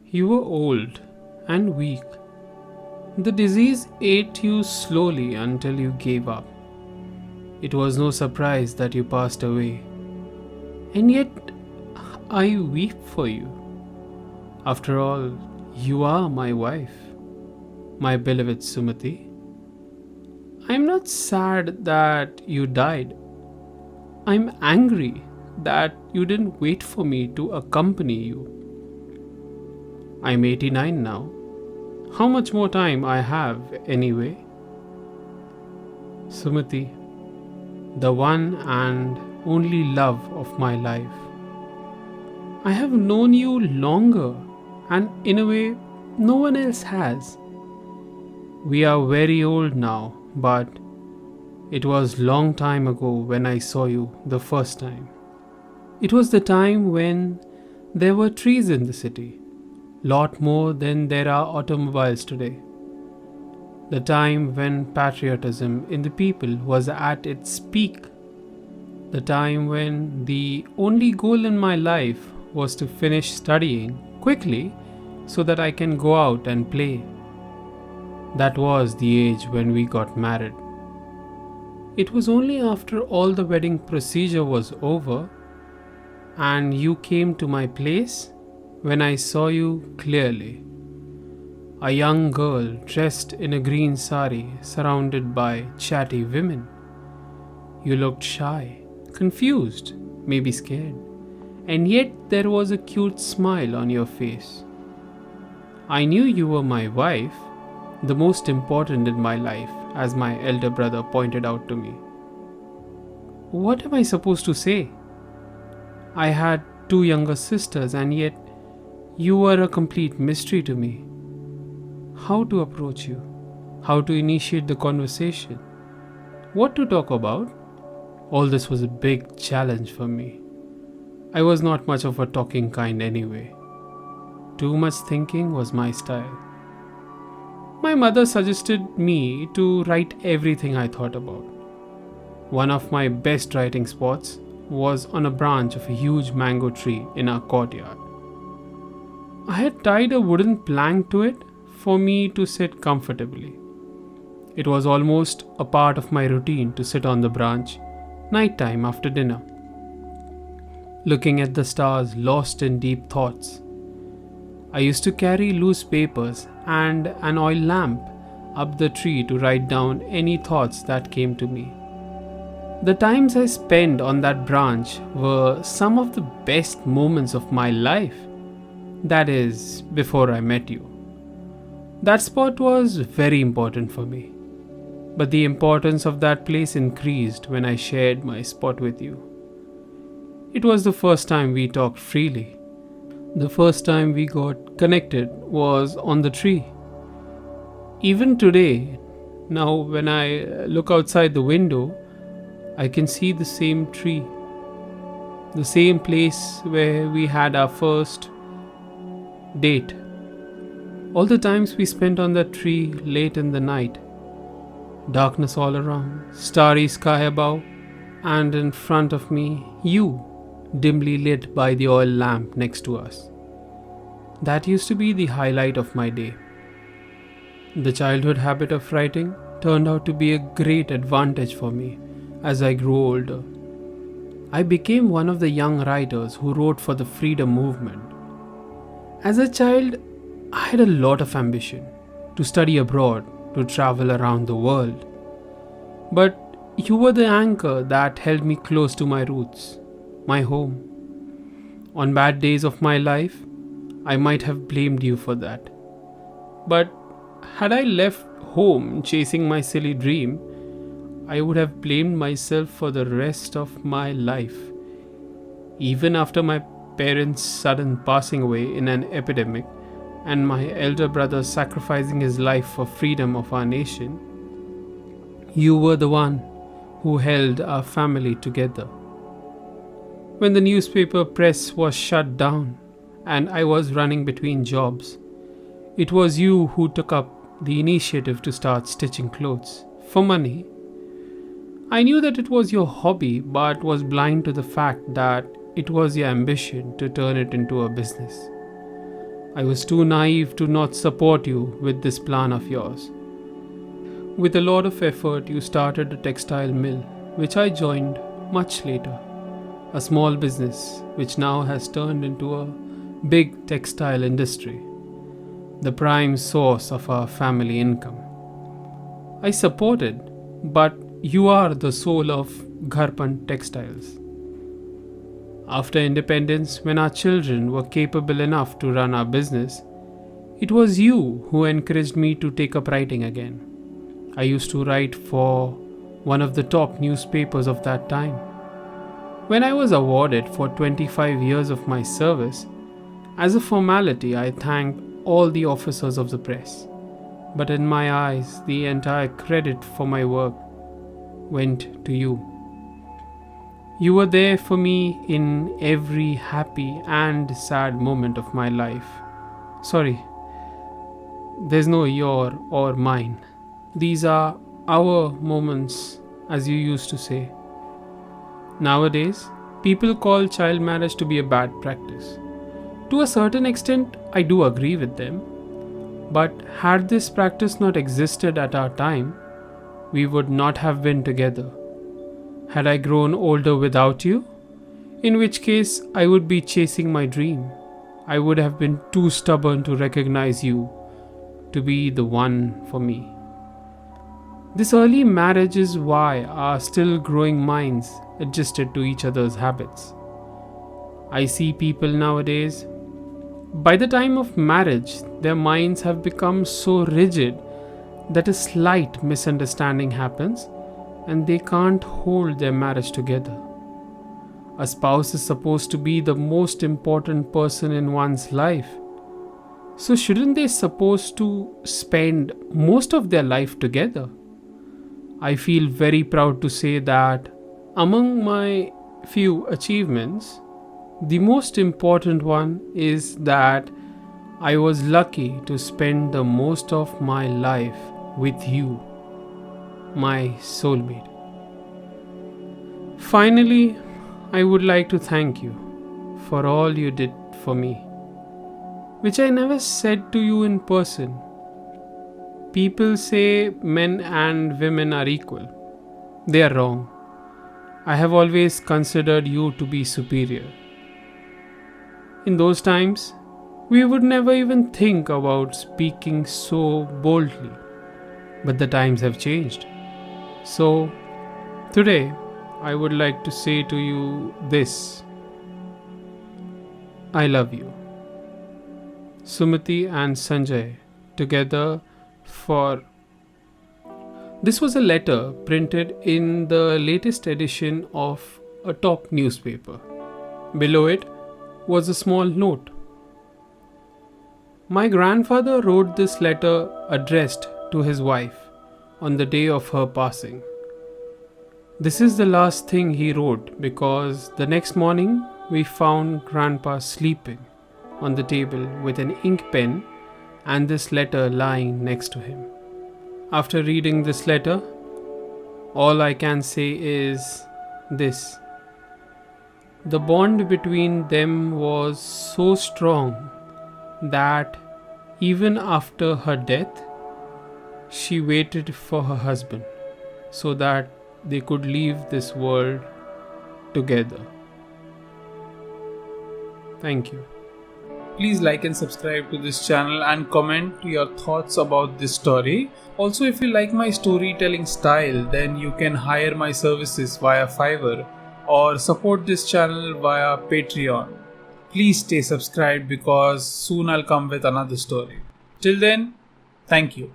You were old and weak. The disease ate you slowly until you gave up. It was no surprise that you passed away. And yet, I weep for you. After all, you are my wife, my beloved Sumati. I am not sad that you died. I am angry that you didn't wait for me to accompany you. I'm 89 now. How much more time I have anyway? Sumati, the one and only love of my life. I have known you longer, and in a way, no one else has. We are very old now, but it was long time ago when I saw you the first time. It was the time when there were trees in the city, lot more than there are automobiles today. The time when patriotism in the people was at its peak. The time when the only goal in my life was to finish studying quickly so that I can go out and play. That was the age when we got married. It was only after all the wedding procedure was over and you came to my place when I saw you clearly. A young girl dressed in a green sari surrounded by chatty women. You looked shy, confused, maybe scared, and yet there was a cute smile on your face. I knew you were my wife, the most important in my life, as my elder brother pointed out to me. What am I supposed to say? I had two younger sisters, and yet you were a complete mystery to me. How to approach you? How to initiate the conversation? What to talk about? All this was a big challenge for me. I was not much of a talking kind anyway. Too much thinking was my style. My mother suggested me to write everything I thought about. One of my best writing spots was on a branch of a huge mango tree in our courtyard. I had tied a wooden plank to it for me to sit comfortably. It was almost a part of my routine to sit on the branch, nighttime after dinner, looking at the stars lost in deep thoughts. I used to carry loose papers and an oil lamp up the tree to write down any thoughts that came to me. The times I spent on that branch were some of the best moments of my life. That is, before I met you. That spot was very important for me. But the importance of that place increased when I shared my spot with you. It was the first time we talked freely. The first time we got connected was on the tree. Even today, now when I look outside the window, I can see the same tree. The same place where we had our first date. All the times we spent on that tree late in the night. Darkness all around, starry sky above, and in front of me, you, dimly lit by the oil lamp next to us. That used to be the highlight of my day. The childhood habit of writing turned out to be a great advantage for me as I grew older. I became one of the young writers who wrote for the freedom movement. As a child, I had a lot of ambition to study abroad, to travel around the world. But you were the anchor that held me close to my roots, my home. On bad days of my life, I might have blamed you for that. But had I left home chasing my silly dream, I would have blamed myself for the rest of my life. Even after my parents' sudden passing away in an epidemic and my elder brother sacrificing his life for freedom of our nation, you were the one who held our family together. When the newspaper press was shut down and I was running between jobs, it was you who took up the initiative to start stitching clothes for money. I knew that it was your hobby, but was blind to the fact that it was your ambition to turn it into a business. I was too naive to not support you with this plan of yours. With a lot of effort, you started a textile mill, which I joined much later. A small business which now has turned into a big textile industry, the prime source of our family income. I supported, but you are the soul of Gharpan Textiles. After independence, when our children were capable enough to run our business, it was you who encouraged me to take up writing again. I used to write for one of the top newspapers of that time. When I was awarded for 25 years of my service, as a formality, I thanked all the officers of the press. But in my eyes, the entire credit for my work went to you. You were there for me in every happy and sad moment of my life. Sorry, there's no your or mine. These are our moments, as you used to say. Nowadays, people call child marriage to be a bad practice. To a certain extent, I do agree with them. But had this practice not existed at our time, we would not have been together. Had I grown older without you? In which case, I would be chasing my dream. I would have been too stubborn to recognize you to be the one for me. This early marriage is why our still growing minds adjusted to each other's habits. I see people nowadays, by the time of marriage, their minds have become so rigid that a slight misunderstanding happens and they can't hold their marriage together. A spouse is supposed to be the most important person in one's life. So shouldn't they supposed to spend most of their life together? I feel very proud to say that among my few achievements, the most important one is that I was lucky to spend the most of my life with you, my soulmate. Finally, I would like to thank you for all you did for me, which I never said to you in person. People say men and women are equal. They are wrong. I have always considered you to be superior. In those times, we would never even think about speaking so boldly. But the times have changed. So, today, I would like to say to you this. I love you. Sumati and Sanjay together for... This was a letter printed in the latest edition of a top newspaper. Below it was a small note. My grandfather wrote this letter addressed to his wife on the day of her passing. This is the last thing he wrote because the next morning we found Grandpa sleeping on the table with an ink pen and this letter lying next to him. After reading this letter, all I can say is this. The bond between them was so strong that even after her death, she waited for her husband so that they could leave this world together. Thank you. Please like and subscribe to this channel and comment your thoughts about this story. Also, if you like my storytelling style, then you can hire my services via Fiverr or support this channel via Patreon. Please stay subscribed because soon I'll come with another story. Till then, thank you.